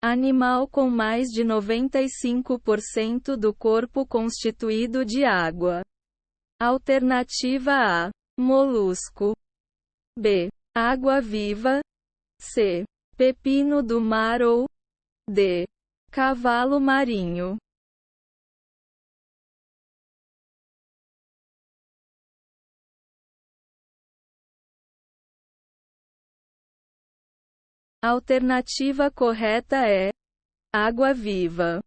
Animal com mais de 95% do corpo constituído de água. Alternativa A. Molusco. B. Água-viva. C. Pepino do mar ou D. Cavalo marinho. A alternativa correta é água-viva.